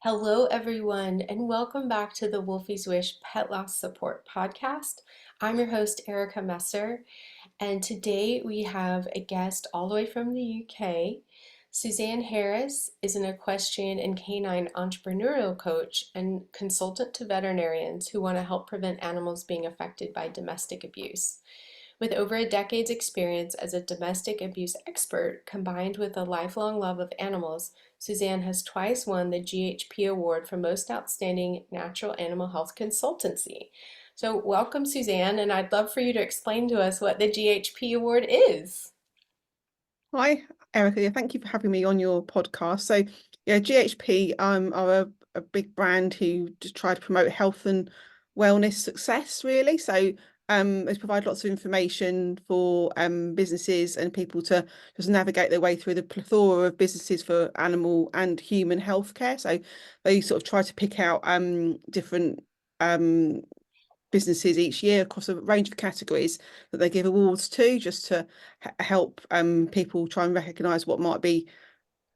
Hello, everyone, and welcome back to the Wolfie's Wish Pet Loss Support Podcast. I'm your host, Erica Messer, and today we have a guest all the way from the UK. Suzanne Harris is an equestrian and canine entrepreneurial coach and consultant to veterinarians who want to help prevent animals being affected by domestic abuse. With over a decade's experience as a domestic abuse expert, combined with a lifelong love of animals, Suzanne has twice won the GHP Award for Most Outstanding Natural Animal Health Consultancy. So, welcome, Suzanne, and I'd love for you to explain to us what the GHP Award is. Hi, Erica. Yeah, thank you for having me on your podcast. Yeah, GHP are a big brand who just try to promote health and wellness success, really. They provide lots of information for businesses and people to just navigate their way through the plethora of businesses for animal and human healthcare. So they sort of try to pick out different um businesses each year across a range of categories that they give awards to, just to help people try and recognise what might be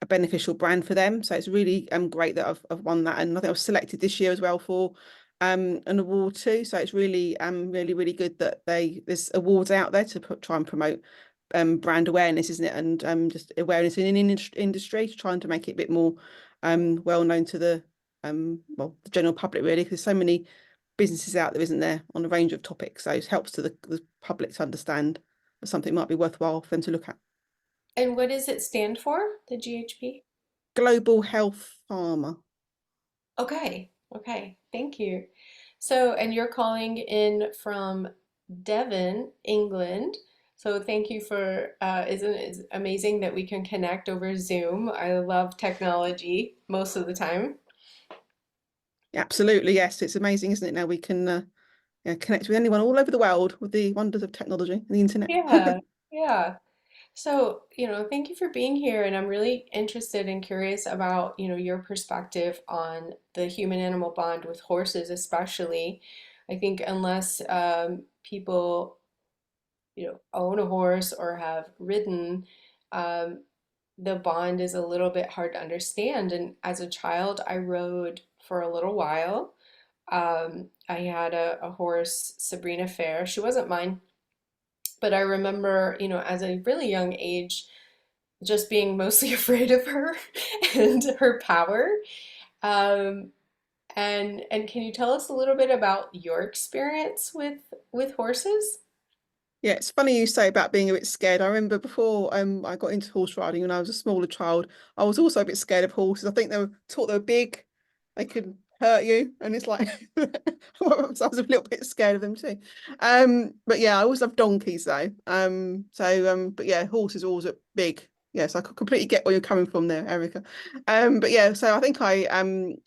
a beneficial brand for them. So it's really great that I've won that, and I think I was selected this year as well for an award too. So it's really really good that there's awards out there to try and promote brand awareness, isn't it? And just awareness in an industry, trying to make it a bit more well known to the general public, really, because so many businesses out there, isn't there, on a range of topics. So it helps to the public to understand that something might be worthwhile for them to look at. And what does it stand for, the GHP? Global Health Farmer. Okay, thank you. So, and you're calling in from Devon, England. So thank you for, isn't it amazing that we can connect over Zoom? I love technology most of the time. Absolutely, yes. It's amazing, isn't it? Now we can yeah, connect with anyone all over the world with the wonders of technology and the internet. Yeah, yeah. So, thank you for being here. And I'm really interested and curious about, your perspective on the human-animal bond with horses, especially. I think unless people own a horse or have ridden, um, the bond is a little bit hard to understand. And as a child, I rode for a little while. I had a horse, Sabrina Fair. She wasn't mine, but I remember, as a really young age, just being mostly afraid of her and her power. Um, and can you tell us a little bit about your experience with horses? Yeah, it's funny you say about being a bit scared. I remember before I got into horse riding when I was a smaller child, I was also a bit scared of horses. I think they were taught they were big, they could hurt you, and it's like so I was a little bit scared of them too. But yeah, I always loved donkeys though. But yeah, horses are always a big. Yes, I could completely get where you're coming from there, Erica. But yeah, so I think I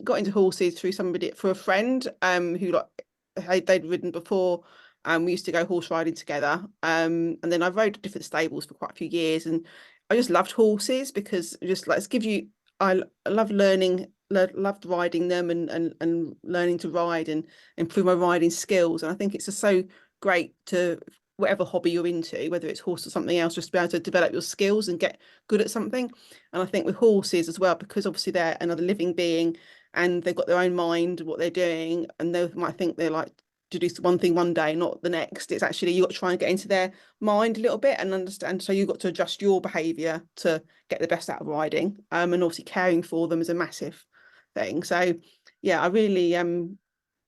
got into horses through somebody for a friend who like they'd ridden before. We used to go horse riding together. And then I rode at different stables for quite a few years, and I just loved horses because it just like it gives you. I love learning, loved riding them, and learning to ride and improve my riding skills. And I think it's just so great to whatever hobby you're into, whether it's horse or something else, just to be able to develop your skills and get good at something. And I think with horses as well, because obviously they're another living being and they've got their own mind, what they're doing, and they might think they're like to do one thing one day, not the next. It's actually you got to try and get into their mind a little bit and understand. So you've got to adjust your behaviour to get the best out of riding. And obviously caring for them is a massive thing. So yeah, I really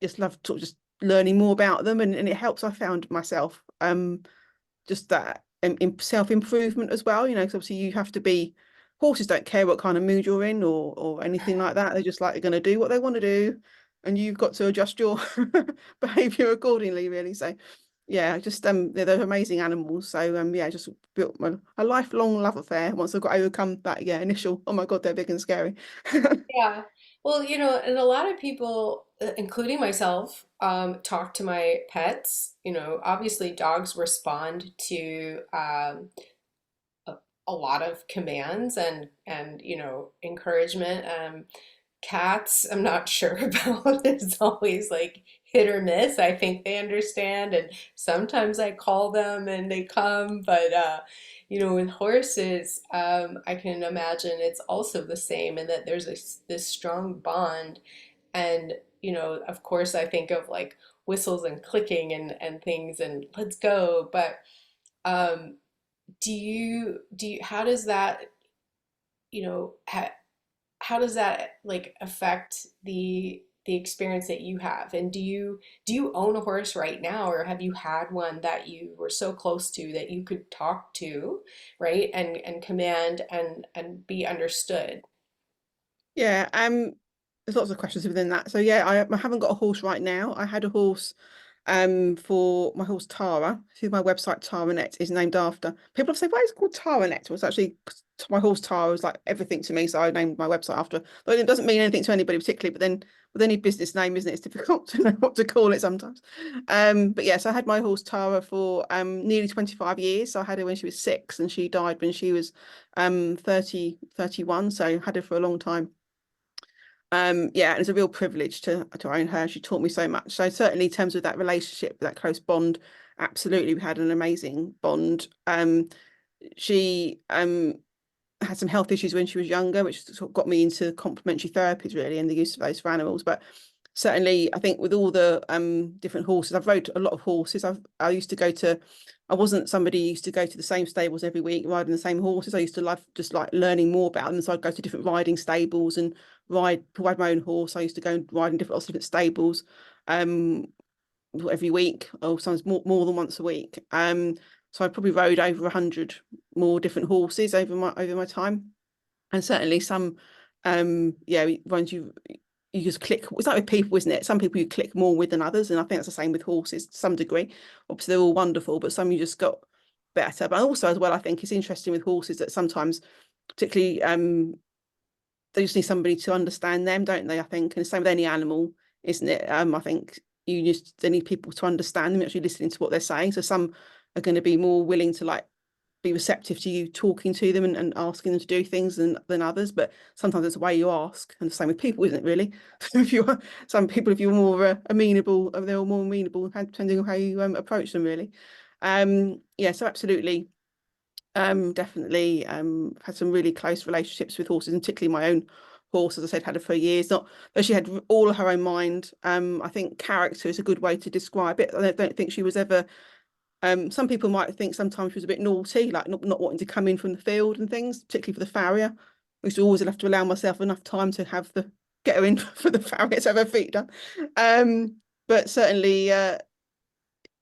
just love sort of just learning more about them, and it helps. I found myself just that in self-improvement as well, because obviously you have to be horses don't care what kind of mood you're in or anything like that. They're just like they're going to do what they want to do, and you've got to adjust your behavior accordingly, really. So yeah, just they're amazing animals. So yeah, just built a lifelong love affair once I've got overcome that initial, oh my God, they're big and scary. Yeah. Well, and a lot of people, including myself, talk to my pets. Obviously dogs respond to a, a lot of commands and encouragement. Cats, I'm not sure about. It's always like hit or miss. I think they understand, and sometimes I call them and they come, but with horses, I can imagine it's also the same, and that there's this strong bond. And, of course, I think of like whistles and clicking and things and let's go. But how does that, you know, ha how does that like affect the experience that you have? And do you own a horse right now, or have you had one that you were so close to that you could talk to, right? And command and be understood? Yeah, there's lots of questions within that. So yeah, I haven't got a horse right now. I had a horse for my horse Tara, who my website Taranet is named after. People have said, why is it called Taranet? Well, it's actually my horse Tara was like everything to me, so I named my website after. But it doesn't mean anything to anybody particularly. But then with any business name, isn't it? It's difficult to know what to call it sometimes. But yes, I had my horse Tara for nearly 25 years. So I had her when she was 6, and she died when she was 31. So I had her for a long time. Yeah, and it's a real privilege to own her. She taught me so much. So certainly in terms of that relationship, that close bond, absolutely we had an amazing bond. She had some health issues when she was younger, which sort of got me into complementary therapies really and the use of those for animals. But certainly I think with all the different horses, I've rode a lot of horses. I used to go to, I wasn't somebody who used to go to the same stables every week riding the same horses. I used to love just like learning more about them. So I'd go to different riding stables and provide my own horse. I used to go and ride in lots of different stables every week, or sometimes more than once a week. So I probably rode over 100 more different horses over my time, and certainly some, yeah, ones you just click. It's like with people, isn't it? Some people you click more with than others, and I think that's the same with horses to some degree. Obviously, they're all wonderful, but some you just got better. But also, as well, I think it's interesting with horses that sometimes, particularly, they just need somebody to understand them, don't they? I think, and the same with any animal, isn't it? I think they need people to understand them, actually listening to what they're saying. So some are going to be more willing to like be receptive to you talking to them and asking them to do things than others. But sometimes it's the way you ask, and the same with people, isn't it? Really, if you are some people, if you're more amenable, they're more amenable, depending on how you approach them, really. Yeah, so absolutely. Definitely had some really close relationships with horses, and particularly my own horse, as I said, had her for years. Not though she had all of her own mind. I think character is a good way to describe it. I don't think she was ever. Some people might think sometimes she was a bit naughty, like not wanting to come in from the field and things, particularly for the farrier. I used to always have to allow myself enough time to have the get her in for the farrier to have her feet done. But certainly,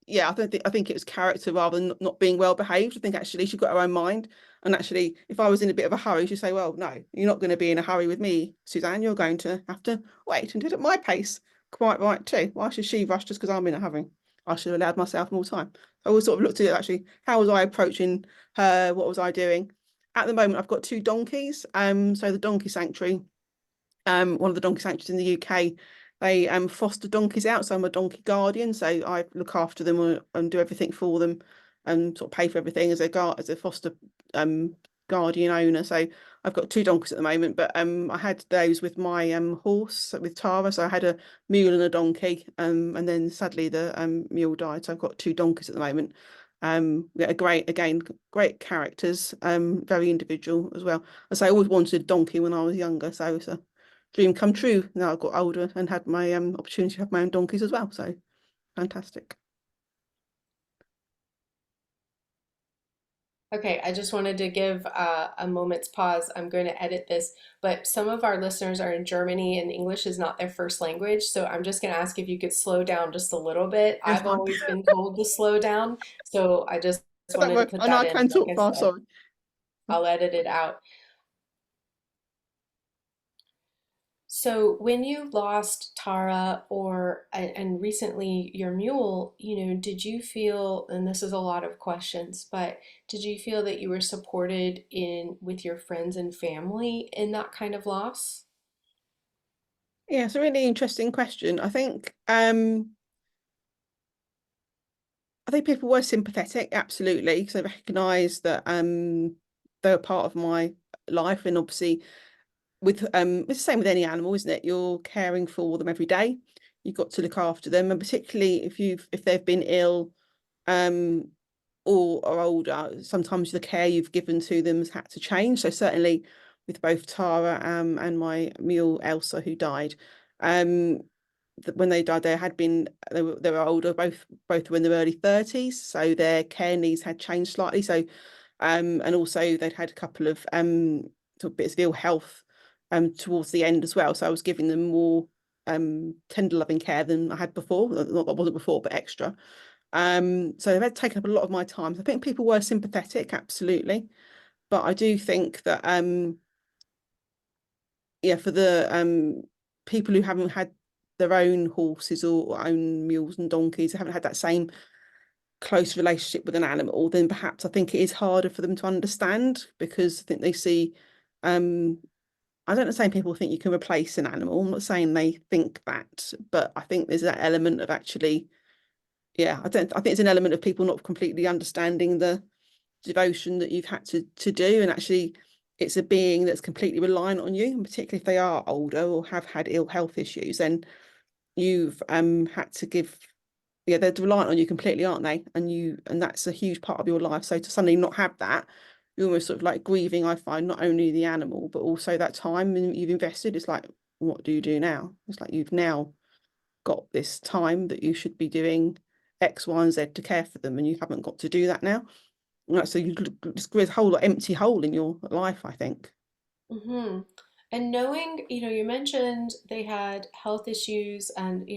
yeah, I think it was character rather than not being well behaved. I think actually she got her own mind. And actually, if I was in a bit of a hurry, she'd say, well, no, you're not going to be in a hurry with me, Suzanne. You're going to have to wait and do it at my pace. Quite right, too. Why should she rush just because I'm in a hurry? I should have allowed myself more time. I always sort of looked at it actually, how was I approaching her? What was I doing? At the moment, I've got 2 donkeys. So the donkey sanctuary, one of the donkey sanctuaries in the UK. They foster donkeys out, so I'm a donkey guardian. So I look after them and do everything for them, and sort of pay for everything as a foster um guardian owner. So I've got 2 donkeys at the moment, but I had those with my horse with Tara. So I had a mule and a donkey, and then sadly the mule died. So I've got 2 donkeys at the moment. Yeah, great characters, very individual as well. As I always wanted a donkey when I was younger, so it's a dream come true now I got older and had my opportunity to have my own donkeys as well. So fantastic. Okay, I just wanted to give a moment's pause. I'm going to edit this, but some of our listeners are in Germany and English is not their first language. So I'm just going to ask if you could slow down just a little bit. Yes, I've fine. always been told to slow down. So I just Don't wanted to worry. put I know that I in. can Like talk I fast, said, sorry. I'll edit it out. So when you lost Tara or and recently your mule, did you feel, and this is a lot of questions, but did you feel that you were supported in with your friends and family in that kind of loss? Yeah, it's a really interesting question. I think people were sympathetic, absolutely, because they recognised that they were part of my life, and obviously it's the same with any animal, isn't it? You're caring for them every day. You've got to look after them, and particularly if they've been ill, um or are older, sometimes the care you've given to them has had to change. So certainly with both Tara and my mule Elsa, who died, um, when they died, they were older. Both were in their early 30s, so their care needs had changed slightly. So and also they'd had a couple of sort of bits of ill health towards the end as well. So I was giving them more tender loving care than I had before. Not that I wasn't before, but extra. So they've had taken up a lot of my time. So I think people were sympathetic, absolutely. But I do think that yeah, for the people who haven't had their own horses or own mules and donkeys, haven't had that same close relationship with an animal, then perhaps I think it is harder for them to understand because I think they see um I don't know saying people think you can replace an animal. I'm not saying they think that, but I think there's that element of actually, yeah, I think it's an element of people not completely understanding the devotion that you've had to do. And actually it's a being that's completely reliant on you, and particularly if they are older or have had ill health issues, then you've had to give, yeah, they're reliant on you completely, aren't they? And that's a huge part of your life. So to suddenly not have that, you're almost sort of like grieving, I find, not only the animal, but also that time you've invested. It's like, what do you do now? It's like you've now got this time that you should be doing X, Y, and Z to care for them, and you haven't got to do that now. So you just there's a whole empty hole in your life, I think. Hmm. And knowing, you mentioned they had health issues and,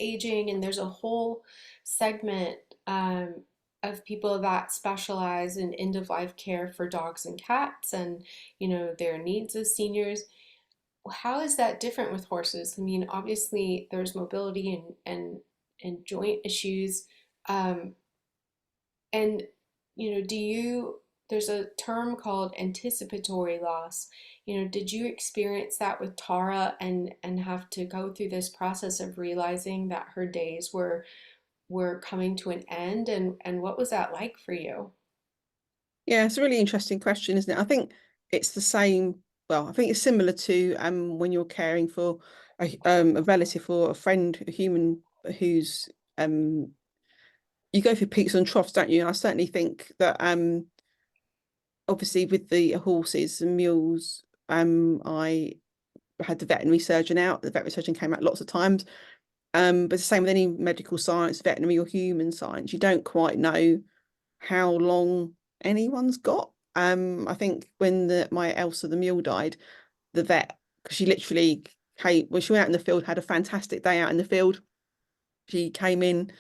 aging, and there's a whole segment of people that specialize in end of life care for dogs and cats and, their needs as seniors. How is that different with horses? I mean, obviously there's mobility and joint issues. Um, and, do you, there's a term called anticipatory loss. Did you experience that with Tara and have to go through this process of realizing that her days were coming to an end? And what was that like for you? Yeah, it's a really interesting question, isn't it? I think it's the same. Well, I think it's similar to when you're caring for a relative or a friend, a human who's um you go through peaks and troughs, don't you? And I certainly think that obviously with the horses and mules, I had the veterinary surgeon out. The veterinary surgeon came out lots of times. But it's the same with any medical science, veterinary or human science. You don't quite know how long anyone's got. I think when my Elsa the mule died, the vet, because she literally came when she went out in the field, had a fantastic day out in the field. She came in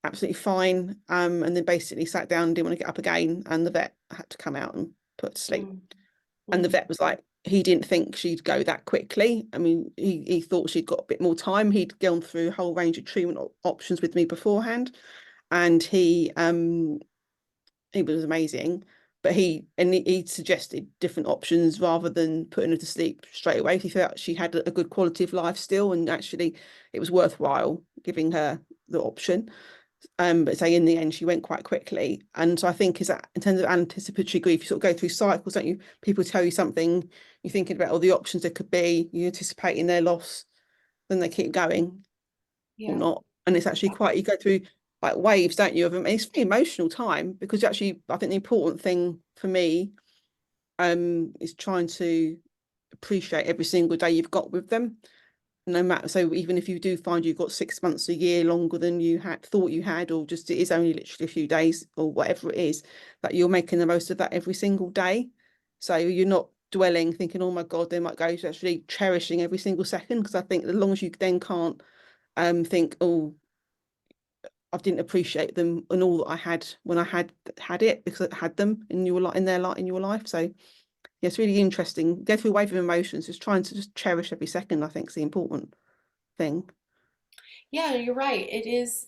absolutely fine, and then basically sat down and didn't want to get up again, and the vet had to come out and put her to sleep. Mm, And the mm, vet was like, he didn't think she'd go that quickly. I mean, he thought she'd got a bit more time. He'd gone through a whole range of treatment options with me beforehand, and he was amazing. But he suggested different options rather than putting her to sleep straight away. He felt she had a good quality of life still, and actually it was worthwhile giving her the option. But say in the end she went quite quickly. And so I think is that in terms of anticipatory grief, you sort of go through cycles, don't you? People tell you something, you're thinking about all the options there could be, you're anticipating their loss, then they keep going or yeah. not. And it's actually quite, you go through like waves, don't you, of them. And it's a very emotional time because actually I think the important thing for me is trying to appreciate every single day you've got with them, no matter. So even if you do find you've got 6 months, a year longer than you had thought you had, or just it is only literally a few days or whatever it is, that you're making the most of that every single day. So you're not dwelling thinking, oh my God, they might go, to actually cherishing every single second. Because I think as long as you then can't think, oh, I didn't appreciate them and all that I had when I had it because I had them in your life, in their life, in your life. So yeah, it's really interesting. Go through a wave of emotions, just trying to just cherish every second, I think is the important thing. Yeah, you're right. It is,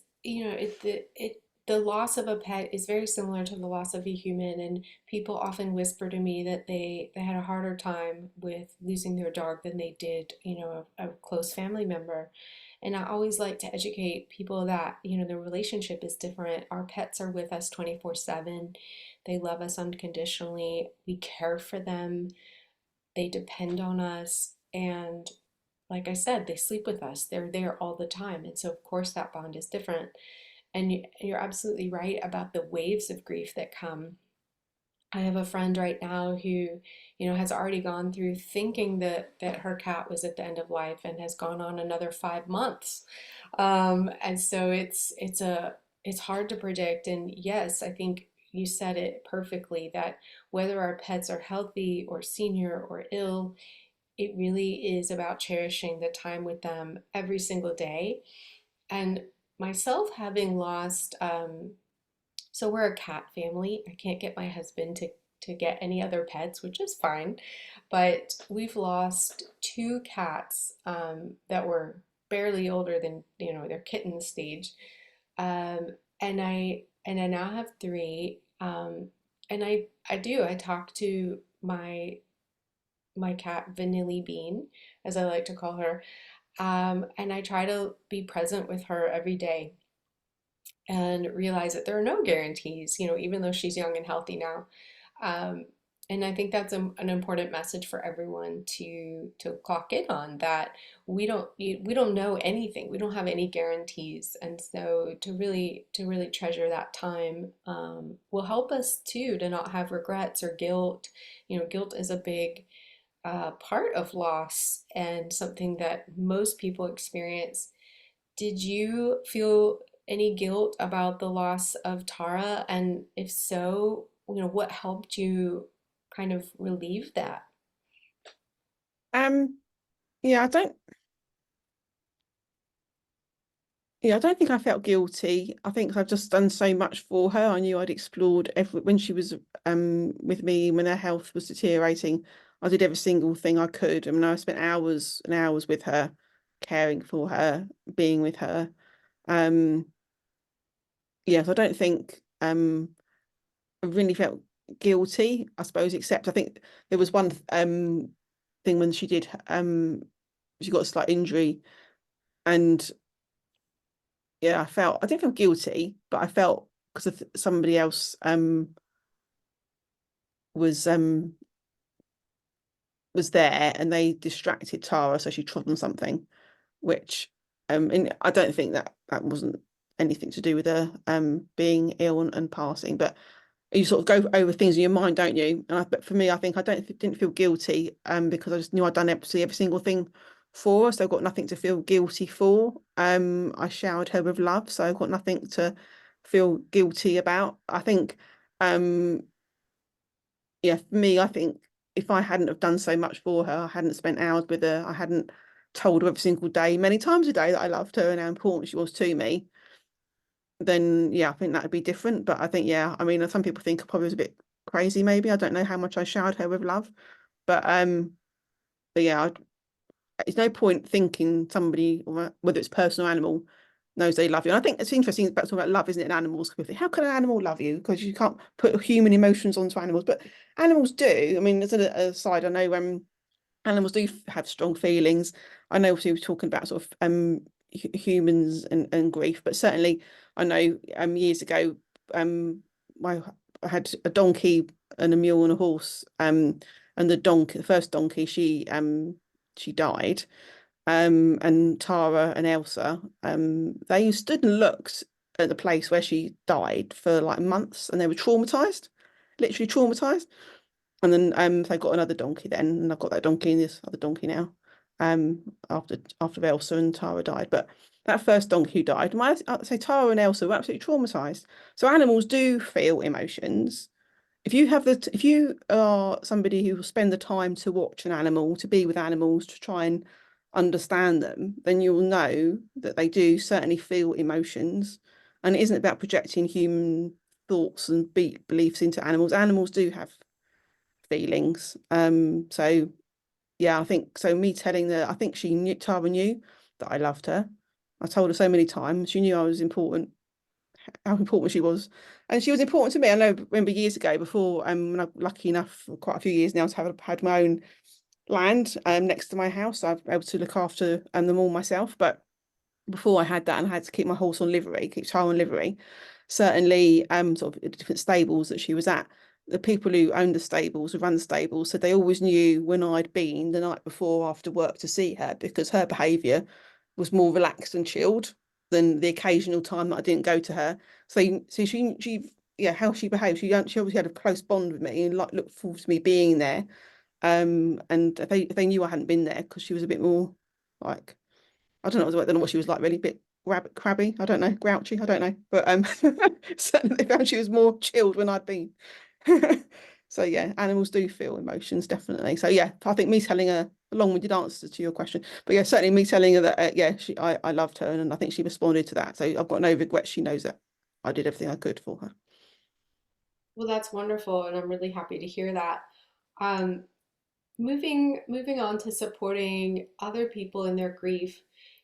the loss of a pet is very similar to the loss of a human, and people often whisper to me that they had a harder time with losing their dog than they did, a close family member. And I always like to educate people that, the relationship is different. Our pets are with us 24/7. They love us unconditionally. We care for them. They depend on us. And like I said, they sleep with us. They're there all the time. And so, of course, that bond is different. And you're absolutely right about the waves of grief that come. I have a friend right now who, has already gone through thinking that her cat was at the end of life and has gone on another 5 months. And so it's hard to predict. And yes, I think you said it perfectly that whether our pets are healthy or senior or ill, it really is about cherishing the time with them every single day. And myself having lost, so we're a cat family. I can't get my husband to get any other pets, which is fine. But we've lost two cats that were barely older than, their kitten stage. Um, and I now have three. And I talk to my cat Vanilli Bean, as I like to call her. And I try to be present with her every day and realize that there are no guarantees, even though she's young and healthy now. Um, and I think that's an important message for everyone to clock in on, that we don't know anything. We don't have any guarantees, and so to really treasure that time will help us too to not have regrets or guilt. Guilt is a big part of loss and something that most people experience. Did you feel any guilt about the loss of Tara? And if so, what helped you kind of relieve that? Um, yeah, I don't think I felt guilty. I think I've just done so much for her. I knew I'd explored every when she was with me when her health was deteriorating. I did every single thing I could. I mean, I spent hours and hours with her, caring for her, being with her. Um, yes, I don't think I really felt guilty, I suppose, except I think there was one thing when she got a slight injury, and yeah, I didn't feel guilty, but I felt because of somebody else was um was there and they distracted Tara, so she trod on something, which and I don't think that wasn't anything to do with her being ill and passing, but you sort of go over things in your mind, don't you? But for me, I think I didn't feel guilty because I just knew I'd done absolutely every single thing for her, so I've got nothing to feel guilty for. I showered her with love, so I've got nothing to feel guilty about. I think um yeah, for me, I think if I hadn't have done so much for her, I hadn't spent hours with her, I hadn't told her every single day, many times a day, that I loved her and how important she was to me, then yeah, I think that would be different. But I think, yeah, I mean, some people think I probably was a bit crazy, maybe. I don't know how much I showered her with love. But yeah, there's no point thinking somebody, whether it's person or animal, knows they love you. And I think it's interesting about talking about love, isn't it, in animals? How can an animal love you? Because you can't put human emotions onto animals, but animals do. I mean, as an aside, I know animals do have strong feelings. I know obviously we're talking about sort of humans and grief, but certainly I know years ago my I had a donkey and a mule and a horse and the first donkey she died and Tara and Elsa they stood and looked at the place where she died for like months and they were traumatized, literally traumatized. And then they got another donkey then, and I've got that donkey and this other donkey now. After Elsa and Tara died. But that first donkey who died, I'd say Tara and Elsa were absolutely traumatized. So animals do feel emotions. If you are somebody who will spend the time to watch an animal, to be with animals, to try and understand them, then you'll know that they do certainly feel emotions. And it isn't about projecting human thoughts and beliefs into animals. Animals do have feelings. So yeah, I think so. Me telling her, I think Tara knew that I loved her. I told her so many times. She knew I was important, how important she was, and she was important to me. I know. Remember years ago, before when I'm lucky enough, for quite a few years now, to have had my own land next to my house. I've been able to look after them all myself, but before I had that and I had to keep my horse on livery, keep Tara on livery, certainly sort of different stables that she was at, the people who owned the stables, who ran the stables, said they always knew when I'd been the night before after work to see her because her behaviour was more relaxed and chilled. than the occasional time that I didn't go to her. So she yeah, how she behaved. She obviously had a close bond with me and like looked forward to me being there. And if they knew I hadn't been there because she was a bit more like I don't know what she was like, really, a bit rabbit crabby. I don't know, grouchy. I don't know, but certainly they found she was more chilled when I'd been. So yeah, animals do feel emotions, definitely. So yeah, I think me telling her a long-winded answer to your question, but yeah, certainly me telling her that yeah, I loved her, and I think she responded to that. So I've got no regrets. She knows that I did everything I could for her. Well, that's wonderful, and I'm really happy to hear that. Um, moving on to supporting other people in their grief.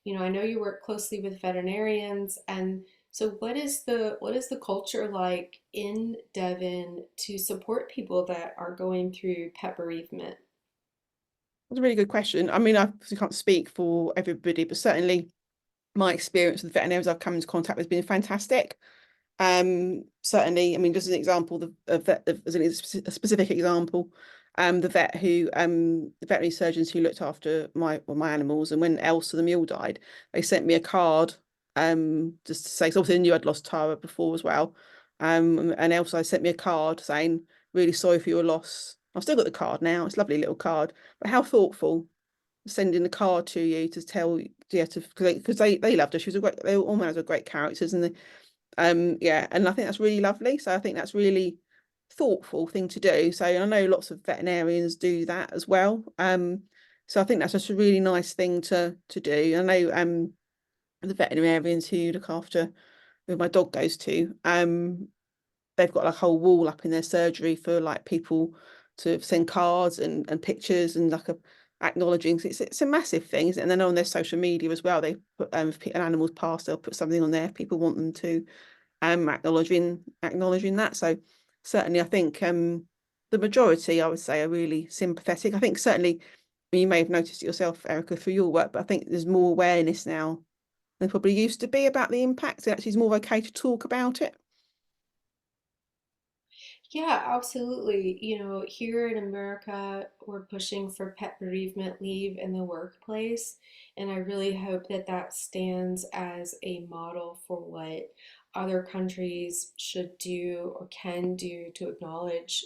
I know you work closely with veterinarians, and so what is the culture like in Devon to support people that are going through pet bereavement? That's a really good question. I mean, I obviously can't speak for everybody, but certainly my experience with veterinarians I've come into contact with has been fantastic. Certainly, I mean, just as an example, as a specific example, the veterinary surgeons who looked after my animals, and when Elsa the mule died, they sent me a card, just to say, so obviously they knew I'd lost Tara before as well, and Elsa sent me a card saying, really sorry for your loss. I've still got the card now. It's a lovely little card, but how thoughtful sending the card to you to tell yeah to because they loved her. She was a great. They all animals were great characters, and yeah, and I think that's really lovely. So I think that's really thoughtful thing to do. So I know lots of veterinarians do that as well. So I think that's just a really nice thing to do. I know the veterinarians who look after who my dog goes to, they've got like a whole wall up in their surgery for like people to send cards and pictures and like a acknowledging. So it's a massive thing, isn't it? And then on their social media as well, they put if an animal's passed, they'll put something on there. People want them to acknowledging that. So certainly, I think the majority, I would say, are really sympathetic. I think certainly you may have noticed it yourself, Erica, through your work, but I think there's more awareness now than probably used to be about the impact. Actually, it's more okay to talk about it. Yeah, absolutely. Here in America, we're pushing for pet bereavement leave in the workplace, and I really hope that that stands as a model for what other countries should do or can do to acknowledge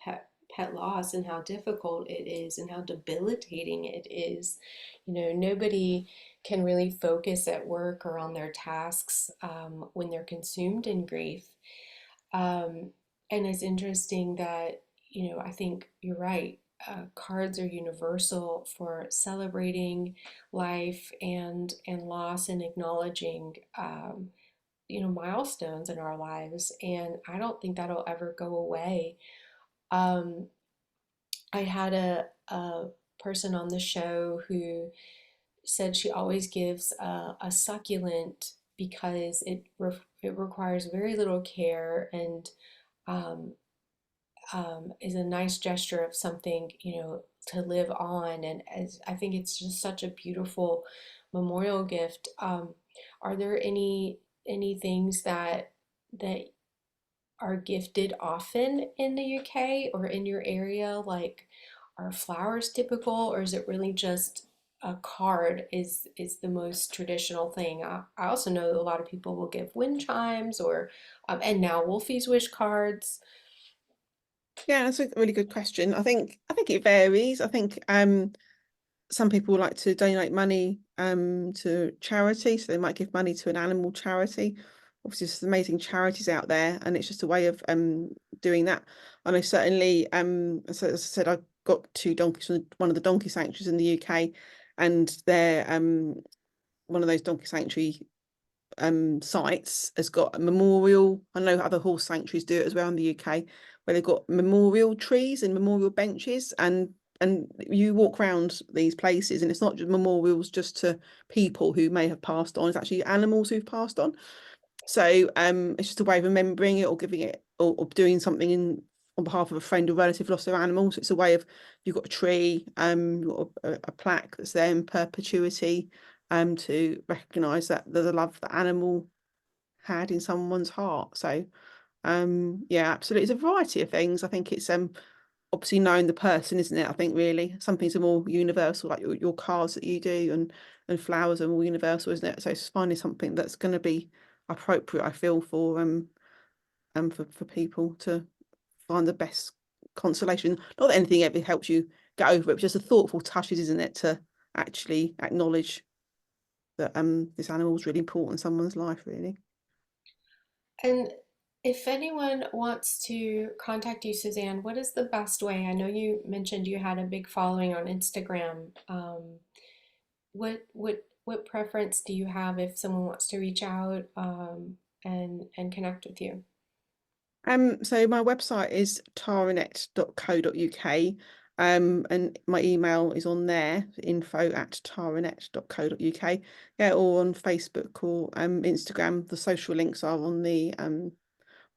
pet loss and how difficult it is and how debilitating it is. Nobody can really focus at work or on their tasks when they're consumed in grief. Um, and it's interesting that, I think you're right. Cards are universal for celebrating life and loss and acknowledging, milestones in our lives. And I don't think that'll ever go away. Um, I had a person on the show who said she always gives a succulent because it requires very little care and um, is a nice gesture of something, to live on. And as I think it's just such a beautiful memorial gift. Are there any things that are gifted often in the UK or in your area? Like, are flowers typical, or is it really just a card is the most traditional thing? I also know that a lot of people will give wind chimes or and now Wolfie's wish cards. Yeah, that's a really good question. I think it varies. I think some people like to donate money to charity, so they might give money to an animal charity. Obviously, there's amazing charities out there, and it's just a way of doing that. I know certainly so as I said, I got two donkeys from one of the donkey sanctuaries in the UK, and they're one of those donkey sanctuary sites has got a memorial. I know other horse sanctuaries do it as well in the UK, where they've got memorial trees and memorial benches, and you walk around these places, and it's not just memorials just to people who may have passed on. It's actually animals who've passed on. So it's just a way of remembering it or giving it or doing something on behalf of a friend or relative lost their animal. So it's a way of you've got a tree, you've got a plaque that's there in perpetuity, to recognise that there's a love that animal had in someone's heart. So yeah, absolutely. It's a variety of things. I think it's obviously knowing the person, isn't it? I think really some things are more universal, like your cars that you do, and flowers are more universal, isn't it? So it's finding something that's going to be appropriate, I feel, for people to find the best consolation. Not that anything ever helps you get over it, but just a thoughtful touches, isn't it, to actually acknowledge that this animal is really important in someone's life, really. And if anyone wants to contact you, Suzanne, what is the best way? I know you mentioned you had a big following on Instagram. What preference do you have if someone wants to reach out and connect with you? So my website is taranet.co.uk. And my email is on there, info@taranet.co.uk. Yeah, or on Facebook or Instagram. The social links are on the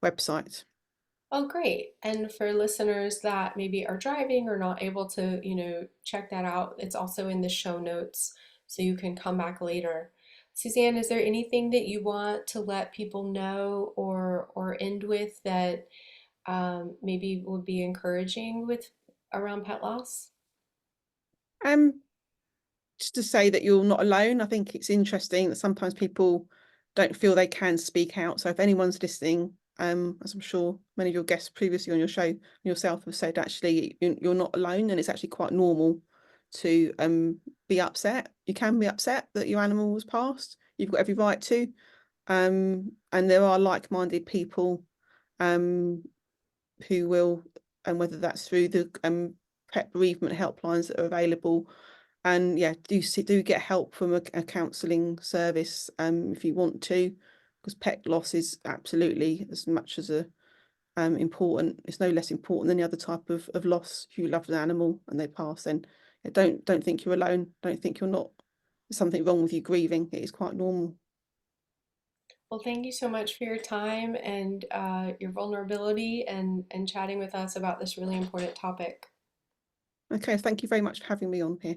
website. Oh, great. And for listeners that maybe are driving or not able to, check that out, it's also in the show notes so you can come back later. Suzanne, is there anything that you want to let people know or end with that maybe would be encouraging with around pet loss? Um, just to say that you're not alone. I think it's interesting that sometimes people don't feel they can speak out. So if anyone's listening, as I'm sure many of your guests previously on your show yourself have said, actually you're not alone, and it's actually quite normal to be upset. You can be upset that your animal was passed. You've got every right to. And there are like-minded people um who will, and whether that's through the pet bereavement helplines that are available, and yeah, do get help from a counselling service if you want to, because pet loss is absolutely as much as a important. It's no less important than the other type of loss. If you love an animal and they pass, then yeah, don't think you're alone. Don't think you're not. There's something wrong with you grieving. It is quite normal. Well, thank you so much for your time and your vulnerability and chatting with us about this really important topic. Okay, thank you very much for having me on here.